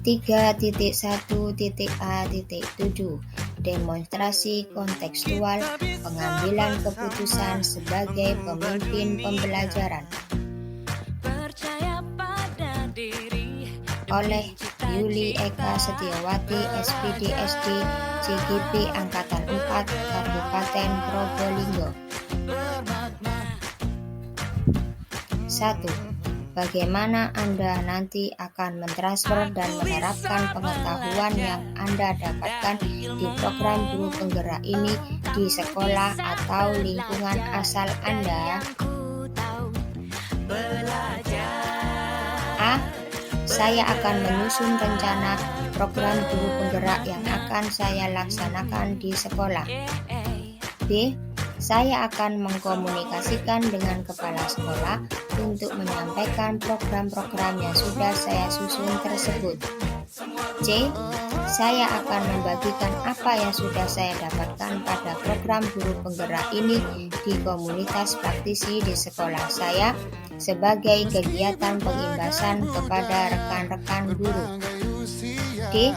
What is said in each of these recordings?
3.1.A.7 Demonstrasi kontekstual pengambilan keputusan sebagai pemimpin pembelajaran oleh Yuli Eka Setiawati, SPD SD, CGP Angkatan 4, Kabupaten Probolinggo. 1. Bagaimana Anda nanti akan mentransfer dan menerapkan pengetahuan yang Anda dapatkan di program guru penggerak ini di sekolah atau lingkungan asal Anda? A. Saya akan menyusun rencana program guru penggerak yang akan saya laksanakan di sekolah. B. Saya akan mengkomunikasikan dengan kepala sekolah untuk menyampaikan program-program yang sudah saya susun tersebut. C. Saya akan membagikan apa yang sudah saya dapatkan pada program guru penggerak ini di komunitas praktisi di sekolah saya sebagai kegiatan pengimbasan kepada rekan-rekan guru. D.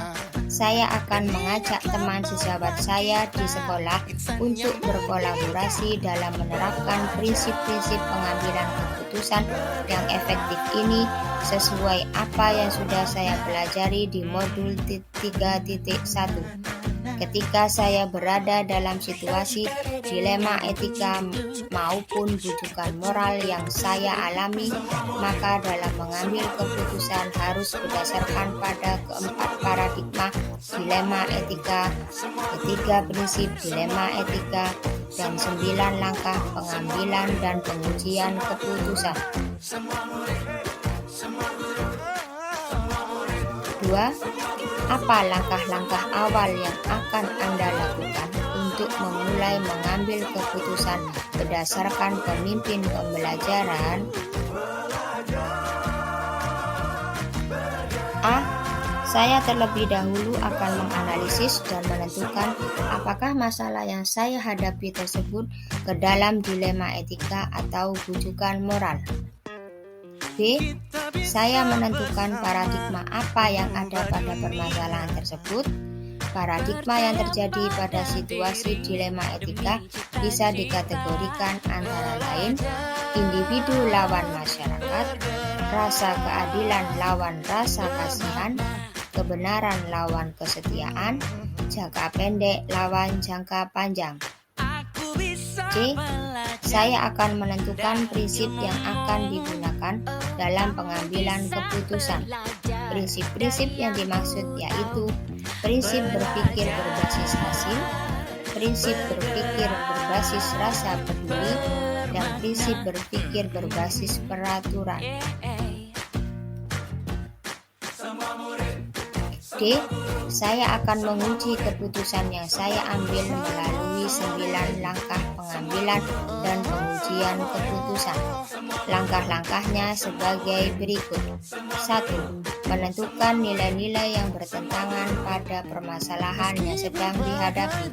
Saya akan mengajak teman sejawat saya di sekolah untuk berkolaborasi dalam menerapkan prinsip-prinsip pengambilan keputusan yang efektif ini sesuai apa yang sudah saya pelajari di modul 3.1. Ketika saya berada dalam situasi dilema etika maupun bujukan moral yang saya alami, maka dalam mengambil keputusan harus berdasarkan pada keempat paradigma dilema etika, ketiga prinsip dilema etika, dan 9 langkah pengambilan dan pengujian keputusan. 2. Apa langkah-langkah awal yang akan Anda lakukan untuk memulai mengambil keputusan berdasarkan pemimpin pembelajaran? A. Saya terlebih dahulu akan menganalisis dan menentukan apakah masalah yang saya hadapi tersebut ke dalam dilema etika atau bujukan moral. B. Saya menentukan paradigma apa yang ada pada permasalahan tersebut. Paradigma yang terjadi pada situasi dilema etika bisa dikategorikan antara lain individu lawan masyarakat, rasa keadilan lawan rasa kasihan, kebenaran lawan kesetiaan, jangka pendek lawan jangka panjang. C. Saya akan menentukan prinsip yang akan digunakan dalam pengambilan keputusan. Prinsip-prinsip yang dimaksud yaitu prinsip berpikir berbasis hasil, prinsip berpikir berbasis rasa peduli, dan prinsip berpikir berbasis peraturan. D. Saya akan menguji keputusan yang saya ambil melalui 9 langkah pengambilan dan pengujian keputusan. Langkah-langkahnya sebagai berikut. 1. Menentukan nilai-nilai yang bertentangan pada permasalahan yang sedang dihadapi.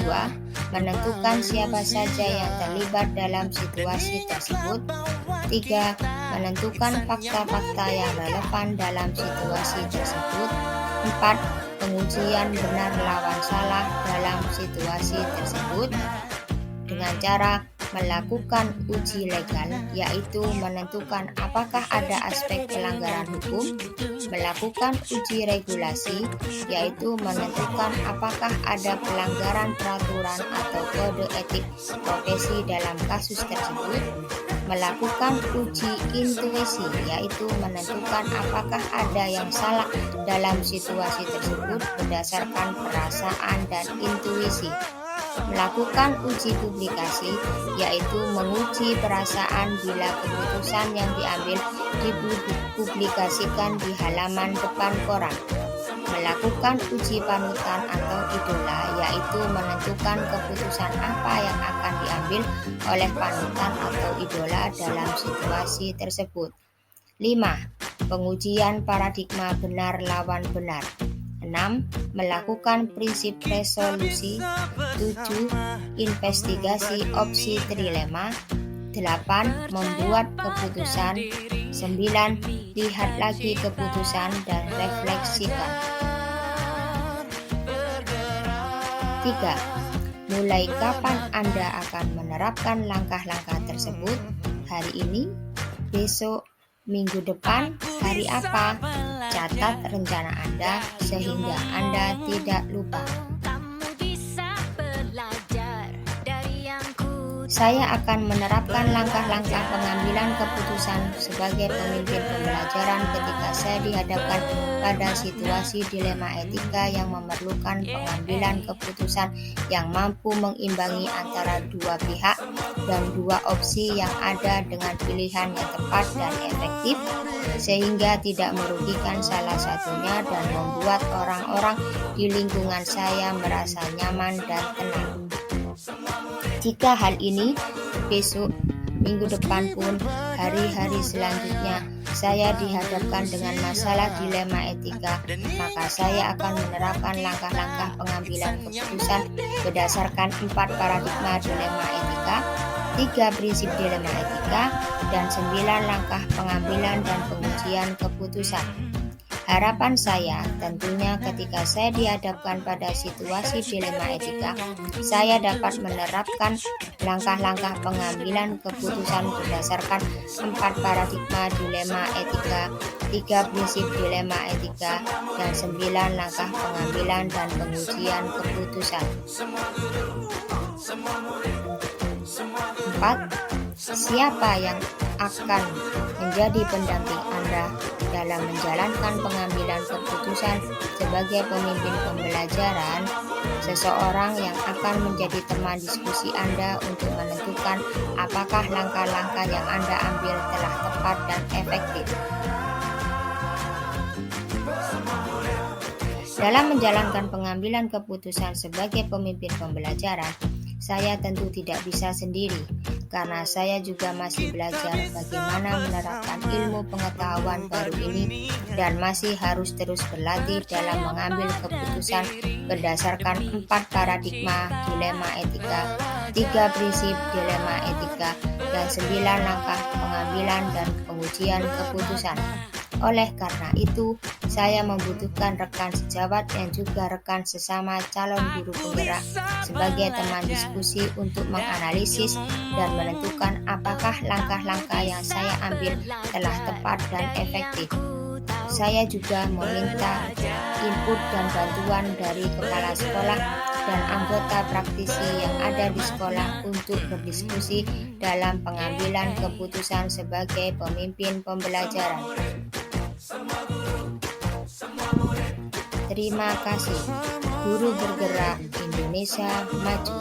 2. Menentukan siapa saja yang terlibat dalam situasi tersebut. 3. Menentukan fakta-fakta yang relevan dalam situasi tersebut. 4. Pengujian benar lawan salah dalam situasi tersebut dengan cara melakukan uji legal, yaitu menentukan apakah ada aspek pelanggaran hukum, melakukan uji regulasi, yaitu menentukan apakah ada pelanggaran peraturan atau kode etik profesi dalam kasus tersebut, melakukan uji intuisi, yaitu menentukan apakah ada yang salah dalam situasi tersebut berdasarkan perasaan dan intuisi, melakukan uji publikasi, yaitu menguji perasaan bila keputusan yang diambil dipublikasikan di halaman depan koran, melakukan uji panutan atau idola, yaitu menentukan keputusan apa yang akan diambil oleh panutan atau idola dalam situasi tersebut. 5. Pengujian paradigma benar lawan benar. 6. Melakukan prinsip resolusi. 7. Investigasi opsi trilema. 8. Membuat keputusan. 9. Lihat lagi keputusan dan refleksikan. 3. Mulai kapan Anda akan menerapkan langkah-langkah tersebut? Hari ini, besok, minggu depan, hari apa? Catat rencana Anda sehingga Anda tidak lupa. Saya akan menerapkan langkah-langkah pengambilan keputusan sebagai pemimpin pembelajaran ketika saya dihadapkan pada situasi dilema etika yang memerlukan pengambilan keputusan yang mampu mengimbangi antara dua pihak dan dua opsi yang ada dengan pilihan yang tepat dan efektif, sehingga tidak merugikan salah satunya dan membuat orang-orang di lingkungan saya merasa nyaman dan tenang. Jika hal ini besok, minggu depan pun, hari-hari selanjutnya saya dihadapkan dengan masalah dilema etika, maka saya akan menerapkan langkah-langkah pengambilan keputusan berdasarkan 4 paradigma dilema etika, 3 prinsip dilema etika, dan 9 langkah pengambilan dan pengujian keputusan. Harapan saya tentunya ketika saya dihadapkan pada situasi dilema etika, saya dapat menerapkan langkah-langkah pengambilan keputusan berdasarkan 4 paradigma dilema etika, 3 prinsip dilema etika, dan 9 langkah pengambilan dan pengujian keputusan. 4. Siapa yang akan menjadi pendamping Anda dalam menjalankan pengambilan keputusan sebagai pemimpin pembelajaran? Seseorang yang akan menjadi teman diskusi Anda untuk menentukan apakah langkah-langkah yang Anda ambil telah tepat dan efektif. Dalam menjalankan pengambilan keputusan sebagai pemimpin pembelajaran, saya tentu tidak bisa sendiri, karena saya juga masih belajar bagaimana menerapkan ilmu pengetahuan baru ini dan masih harus terus berlatih dalam mengambil keputusan berdasarkan 4 paradigma dilema etika, 3 prinsip dilema etika, dan 9 langkah pengambilan dan pengujian keputusan. Oleh karena itu, saya membutuhkan rekan sejawat dan juga rekan sesama calon guru penggerak sebagai teman diskusi untuk menganalisis dan menentukan apakah langkah-langkah yang saya ambil telah tepat dan efektif. Saya juga meminta input dan bantuan dari kepala sekolah dan anggota praktisi yang ada di sekolah untuk berdiskusi dalam pengambilan keputusan sebagai pemimpin pembelajaran. Terima kasih. Guru Bergerak Indonesia Maju.